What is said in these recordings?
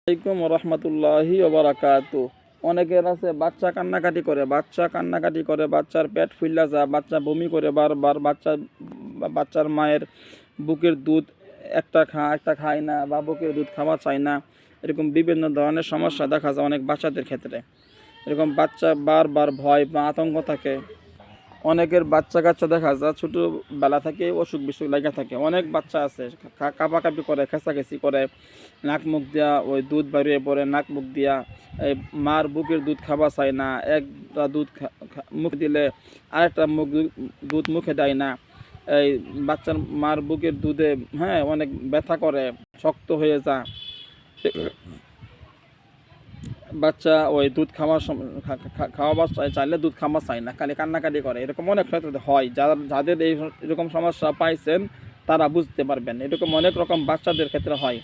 আসসালামু আলাইকুম রহমতুল্লাহি ওবারাকাতু। অনেকের আছে বাচ্চা কান্নাকাটি করে, বাচ্চার পেট ফুইল্লা যায়, বাচ্চা বমি করে বারবার, বাচ্চার মায়ের বুকের দুধ একটা খায় না, বা বুকের দুধ খাওয়া চায় না। এরকম বিভিন্ন ধরনের সমস্যা দেখা যায় অনেক বাচ্চাদের ক্ষেত্রে। এরকম বাচ্চা বারবার ভয় বা আতঙ্ক থাকে। অনেকের বাচ্চা কাচ্চা দেখা যায় ছোটোবেলা থেকে অসুখ বিসুখ লেগে থাকে। অনেক বাচ্চা আছে কাঁপাকাঁপি করে, খেঁচাখেঁচি করে, নাক মুখ দিয়া ওই দুধ বেরিয়ে পড়ে নাক মুখ দিয়া। এই মার বুকের দুধ খাওয়া চায় না, একটা দুধ মুখ দিলে আরেকটা দুধ মুখে দেয় না। এই বাচ্চার মার বুকের দুধে অনেক ব্যথা করে, শক্ত হয়ে যায়। বাচ্চা ওই দুধ খাওয়াবার চাইলে দুধ খাওয়া চায় না, খালি কান্নাকাটি করে। এরকম অনেক ক্ষেত্রে হয়। যাদের এরকম সমস্যা পাইছেন তারা বুঝতে পারবেন। এরকম অনেক রকম বাচ্চাদের ক্ষেত্রে হয়।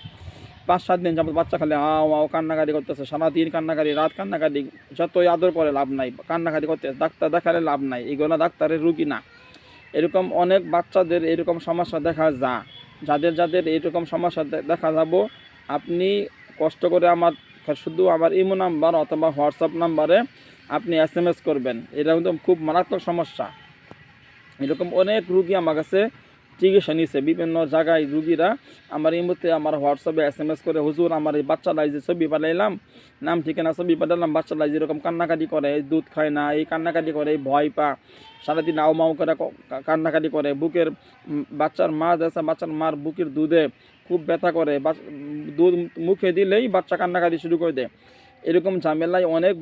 5-7 দিন যাবত বাচ্চা খালি আও কান্নাকাটি করতেছে, সারাদিন কান্নাকাটি, রাত কান্নাকাটি, যতই আদর করে লাভ নাই, কান্নাকাটি করতেছে, ডাক্তার দেখালে লাভ নাই, এগুলো ডাক্তারের রুগী না। এরকম অনেক বাচ্চাদের এরকম সমস্যা দেখা যায়। যাদের এরকম সমস্যা দেখা যাব, আপনি কষ্ট করে শুধু আমার ইমো নাম্বার অথবা হোয়াটসঅ্যাপ নাম্বারে আপনি SMS করবেন। এটা কিন্তু খুব মারাত্মক সমস্যা। এরকম অনেক রুগী আমার কাছে চিকিৎসা নিছে, বিভিন্ন জায়গায় রুগীরা আমার ইমোতে আমার হোয়াটসঅ্যাপে SMS করে, হুজুর আমার এই বাচ্চাটাই যে ছবি পাঠাইলাম, নাম ঠিকানা ছবি পাঠালাম, বাচ্চাটাই যেরকম কান্নাকাটি করে, দুধ খায় না, এই কান্নাকাটি করে, এই ভয় পা, সারাদিন আউমাউ করে কান্নাকাটি করে, বুকের বাচ্চার মা যাচ্ছে, বাচ্চার মার বুকের দুধে খুব ব্যথা করে, দুধ মুখে দিলেই বাচ্চা কান্নাকাটি শুরু করে দেয়। এরকম ঝামেলায় অনেক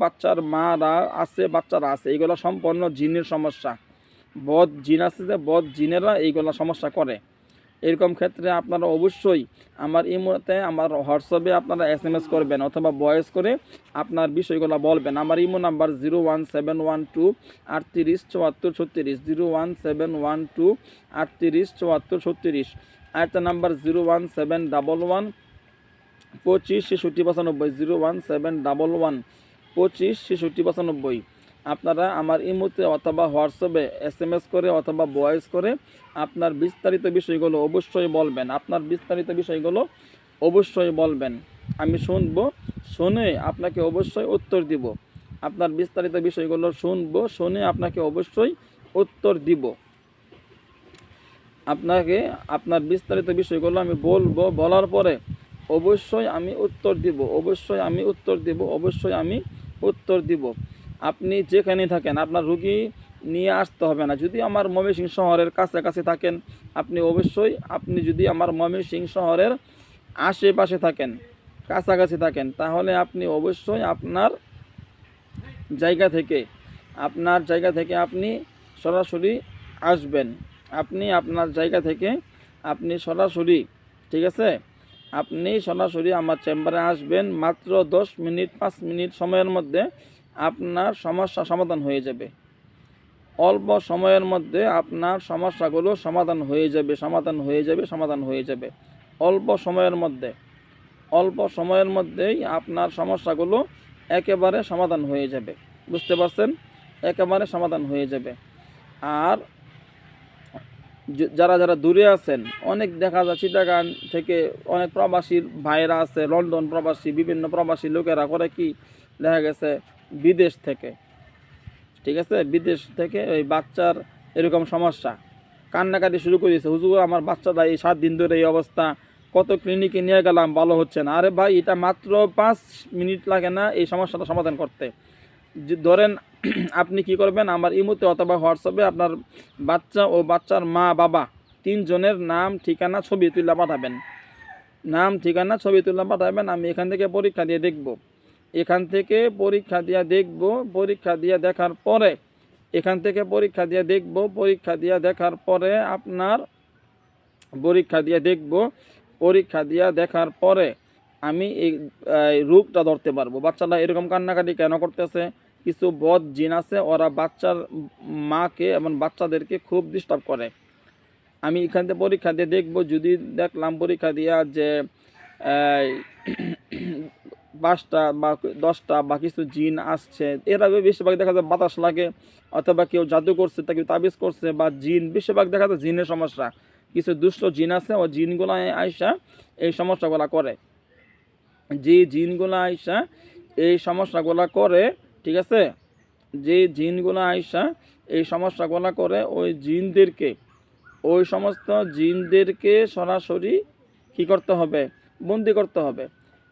বাচ্চারা আছে। এগুলো সম্পূর্ণ জিনের সমস্যা। বদ জিন আছে, যে বদ জিনেরা এইগুলো সমস্যা করে। এরকম ক্ষেত্রে আপনারা অবশ্যই আমার ইমোতে, আমার হোয়াটসঅ্যাপে আপনারা SMS করবেন অথবা ভয়েস করে আপনার বিষয়গুলো বলবেন। আমার ইমো নাম্বার 01712 38 74 36, 01712 38 74 36। আরেকটা নাম্বার 01711 25 66 95, 01711 25 66 95। আপনারা আমার ইমোতে অথবা হোয়াটসঅ্যাপে SMS করে অথবা ভয়েস করে আপনার বিস্তারিত বিষয়গুলো অবশ্যই বলবেন। আমি শুনবো, শুনে আপনাকে অবশ্যই উত্তর দিব। আপনার বিস্তারিত বিষয়গুলো শুনবো, শুনে আপনাকে অবশ্যই উত্তর দিব। আপনাকে আপনার বিস্তারিত বিষয়গুলো আমি বলবো, বলার পরে অবশ্যই আমি উত্তর দিব। আপনি যেখানে থাকেন, আপনার রুগী নিয়ে আসতে হবে না। যদি আমার ময়মনসিংহ শহরের কাছাকাছি থাকেন, আপনি যদি আমার ময়মনসিংহ শহরের আশেপাশে থাকেন, কাছাকাছি থাকেন, তাহলে আপনি অবশ্যই আপনার জায়গা থেকে আপনি সরাসরি আসবেন। আপনার জায়গা থেকে আপনি সরাসরি, ঠিক আছে, আপনি সরাসরি আমার চেম্বারে আসবেন। মাত্র 5 মিনিট সময়ের মধ্যে আপনার সমস্যা সমাধান হয়ে যাবে। অল্প সময়ের মধ্যে আপনার সমস্যাগুলো সমাধান হয়ে যাবে। অল্প সময়ের মধ্যেই আপনার সমস্যাগুলো একেবারে সমাধান হয়ে যাবে। বুঝতে পারছেন? একেবারে সমাধান হয়ে যাবে। আর যারা দূরে আছেন, অনেক দেখা যায় চিটাগাং থেকে অনেক প্রবাসী ভাইয়েরা আছে, লন্ডন প্রবাসী, বিভিন্ন প্রবাসী লোকেরা করে কি, দেখা গেছে বিদেশ থেকে, ঠিক আছে, বিদেশ থেকে ওই বাচ্চার এরকম সমস্যা, কান্নাকাটি শুরু করে দিয়েছে, হুজুর আমার বাচ্চাটা এই 7 দিন ধরে এই অবস্থা, কত ক্লিনিকে নিয়ে গেলাম, ভালো হচ্ছে না। আরে ভাই, এটা মাত্র 5 মিনিট লাগে না এই সমস্যাটা সমাধান করতে। ধরেন আপনি কি করবেন, আমার ইমোতে অথবা হোয়াটসঅ্যাপে আপনার বাচ্চা ও বাচ্চার মা বাবা 3 জনের নাম ঠিকানা ছবি তুলে পাঠাবেন। আমি এখান থেকে পরীক্ষা দিয়ে দেখব। পরীক্ষা দিয়ে দেখার পরে আমি এই রোগটা ধরতে পারবো। বাচ্চাটা এরকম কান্নাকাটি কেন করতেছে? কিছু বদ জিন আছে, ওরা বাচ্চার মাকে এবং বাচ্চাদেরকে খুব ডিস্টার্ব করে। আমি এখান থেকে পরীক্ষা দিয়ে দেখব। যদি দেখলাম পরীক্ষা দিয়া যে 5টা বা 10টা বা কিছু জিন আসছে, এরা বেশিরভাগ দেখা যায় বাতাস লাগে, অথবা কেউ জাদু করছে, তাকে তাবিজ করছে, বা জিন, বেশিরভাগ দেখা যায় জিনের সমস্যা। কিছু দুষ্ট জিন আছে, ও জিনগুলো আইসা এই সমস্যাগুলো করে। যে জিনগুলো আইসা এই সমস্যাগুলো করে, ঠিক আছে, যে জিনগুলো আইসা এই সমস্যাগুলো করে ওই সমস্ত জিনদেরকে সরাসরি কি করতে হবে, বন্দি করতে হবে।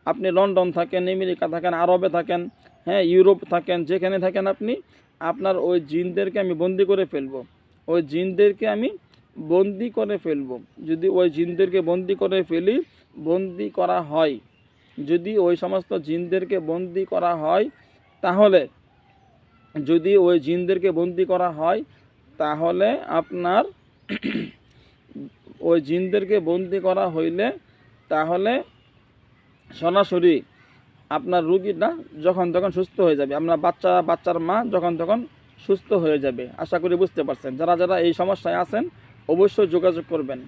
আপনি লন্ডন থাকেন, আমেরিকা থাকেন, আরবে থাকেন, হ্যাঁ, ইউরোপ থাকেন, যেখানে থাকেন আপনি, আপনার ওই জিনদেরকে আমি বন্দি করে ফেলবো। ওই জিনদেরকে আমি বন্দি করে ফেলবো। যদি ওই জিনদেরকে বন্দি করে ফেলি, বন্দি করা হয়, যদি ওই সমস্ত জিনদেরকে বন্দি করা হয়, তাহলে যদি ওই জিনদেরকে বন্দি করা হয়, তাহলে আপনার ওই জিনদেরকে বন্দি করা হইলে তাহলে সরাসরি আপনার রুগীটা যখন তখন সুস্থ হয়ে যাবে। আপনার বাচ্চার মা যখন তখন সুস্থ হয়ে যাবে। আশা করি বুঝতে পারছেন। যারা যারা এই সমস্যায় আছেন অবশ্যই যোগাযোগ করবেন।